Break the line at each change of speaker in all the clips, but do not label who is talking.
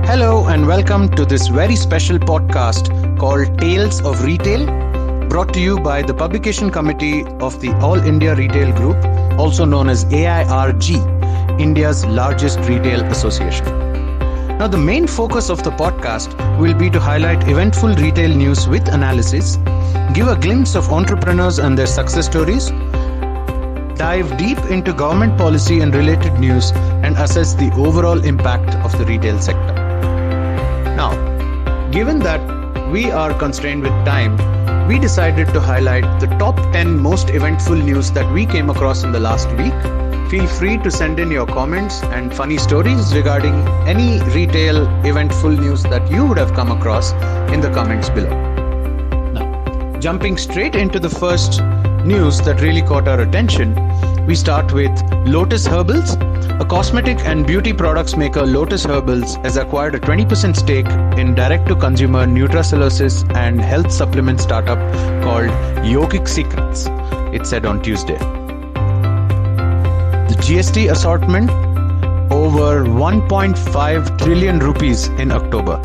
Hello and welcome to this very special podcast called Tales of ReTale, brought to you by the Publication Committee of the All India Retail Group, also known as AIRG, India's largest retail association. Now, the main focus of the podcast will be to highlight eventful retail news with analysis, give a glimpse of entrepreneurs and their success stories, dive deep into government policy and related news, and assess the overall impact of the retail sector. Now, given that we are constrained with time, we decided to highlight the top 10 most eventful news that we came across in the last week. Feel free to send in your comments and funny stories regarding any retail eventful news that you would have come across in the comments below. Now, jumping straight into the first news that really caught our attention, we start with Lotus Herbals. A cosmetic and beauty products maker, Lotus Herbals, has acquired a 20% stake in direct-to-consumer nutraceuticals and health supplement startup called Yogic Secrets, it said on Tuesday. The GST assortment over 1.5 trillion rupees in October.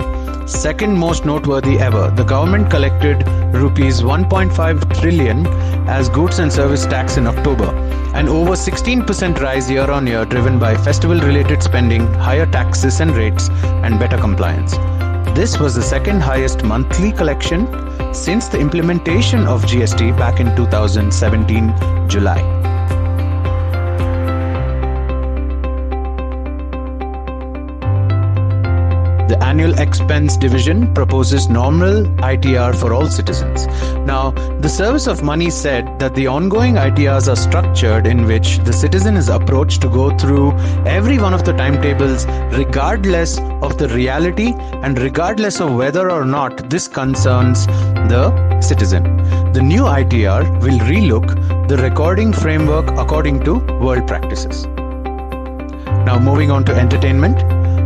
Second most noteworthy ever. The government collected rupees 1.5 trillion as goods and service tax in October, an over 16% rise year on year driven by festival related spending, higher taxes and rates, and better compliance. This was the second highest monthly collection since the implementation of GST back in 2017 July. The Annual Expense Division proposes normal ITR for all citizens. Now, the Service of Money said that the ongoing ITRs are structured in which the citizen is approached to go through every one of the timetables regardless of the reality and regardless of whether or not this concerns the citizen. The new ITR will relook the recording framework according to world practices. Now, moving on to entertainment.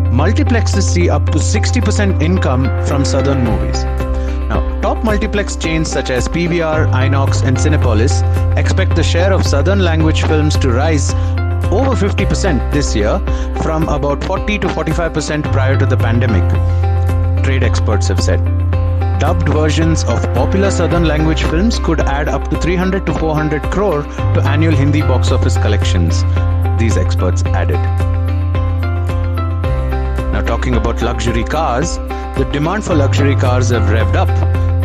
Multiplexes see up to 60% income from southern movies. Now, top multiplex chains such as PVR, Inox, and Cinepolis expect the share of southern language films to rise over 50% this year from about 40 to 45% prior to the pandemic, trade experts have said. Dubbed versions of popular southern language films could add up to 300 to 400 crore to annual Hindi box office collections, these experts added. Now, talking about luxury cars, the demand for luxury cars have revved up,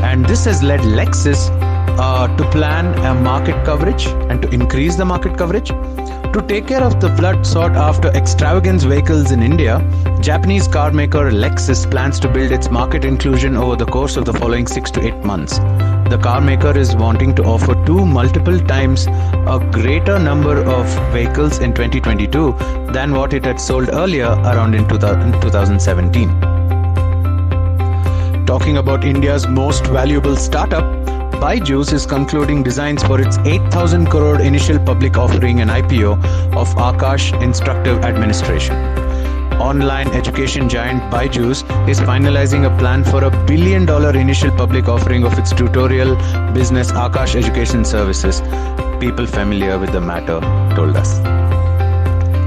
and this has led Lexus to plan a market coverage and to increase the market coverage. To take care of the flood sought after extravagance vehicles in India, Japanese car maker Lexus plans to build its market inclusion over the course of the following 6 to 8 months. The car maker is wanting to offer multiple times a greater number of vehicles in 2022 than what it had sold earlier around in 2017. Talking about India's most valuable startup, Byju's is concluding designs for its 8,000 crore initial public offering and IPO of Aakash Instructive Administration. Online education giant Byju's is finalizing a plan for $1 billion initial public offering of its tutorial business Aakash Education Services. People familiar with the matter told us.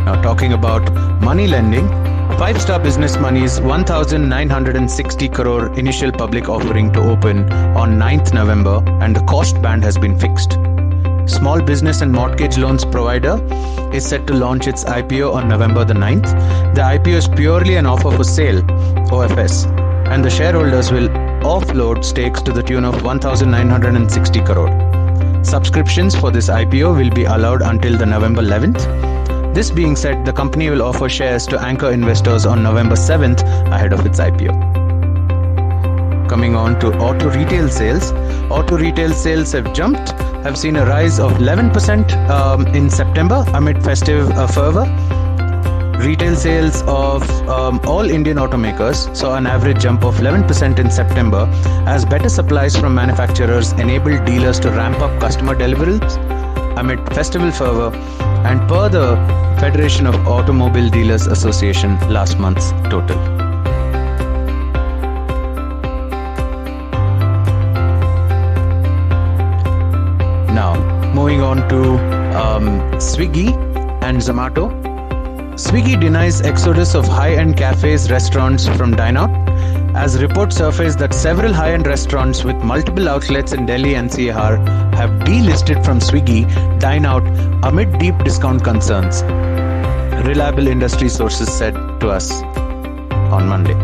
Now, talking about money lending, Five-Star Business Money's 1,960 crore initial public offering to open on 9th November, and the cost band has been fixed. Small Business and Mortgage Loans Provider is set to launch its IPO on November the 9th. The IPO is purely an offer for sale, OFS, and the shareholders will offload stakes to the tune of 1,960 crore. Subscriptions for this IPO will be allowed until the November 11th. This being said, the company will offer shares to anchor investors on November 7th ahead of its IPO. Coming on to auto retail sales. Auto retail sales have seen a rise of 11% in September amid festive fervor. Retail sales of all Indian automakers saw an average jump of 11% in September as better supplies from manufacturers enabled dealers to ramp up customer deliverables amid festival fervor, and per the Federation of Automobile Dealers Association last month's total. Now, moving on to Swiggy and Zomato. Swiggy denies exodus of high-end cafes, restaurants from Dine Out, as reports surface that several high-end restaurants with multiple outlets in Delhi NCR have delisted from Swiggy Dine Out amid deep discount concerns, reliable industry sources said to us on Monday.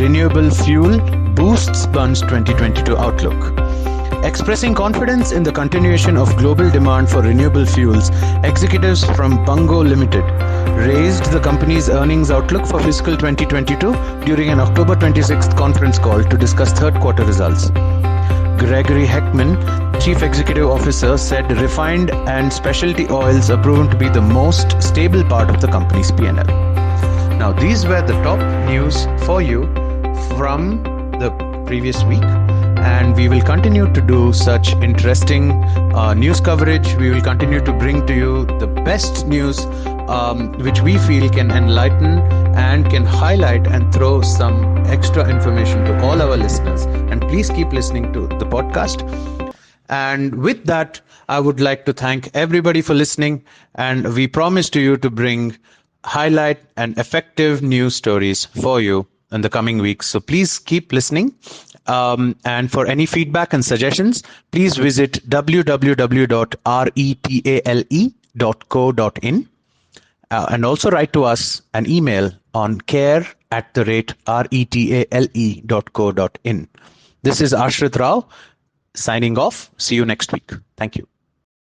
Renewable fuel boosts Bun's 2022 outlook. Expressing confidence in the continuation of global demand for renewable fuels, executives from Bungo Limited raised the company's earnings outlook for fiscal 2022 during an October 26th conference call to discuss third quarter results. Gregory Heckman, Chief Executive Officer, said refined and specialty oils are proven to be the most stable part of the company's P&L. Now, these were the top news for you from the previous week. And we will continue to do such interesting news coverage. We will continue to bring to you the best news which we feel can enlighten and can highlight and throw some extra information to all our listeners. And please keep listening to the podcast. And with that, I would like to thank everybody for listening. And we promise to you to bring highlight and effective news stories for you in the coming weeks. So please keep listening. And for any feedback and suggestions, please visit www.retale.co.in and also write to us an email on care@retale.co.in. This is Ashrit Rao signing off. See you next week. Thank you.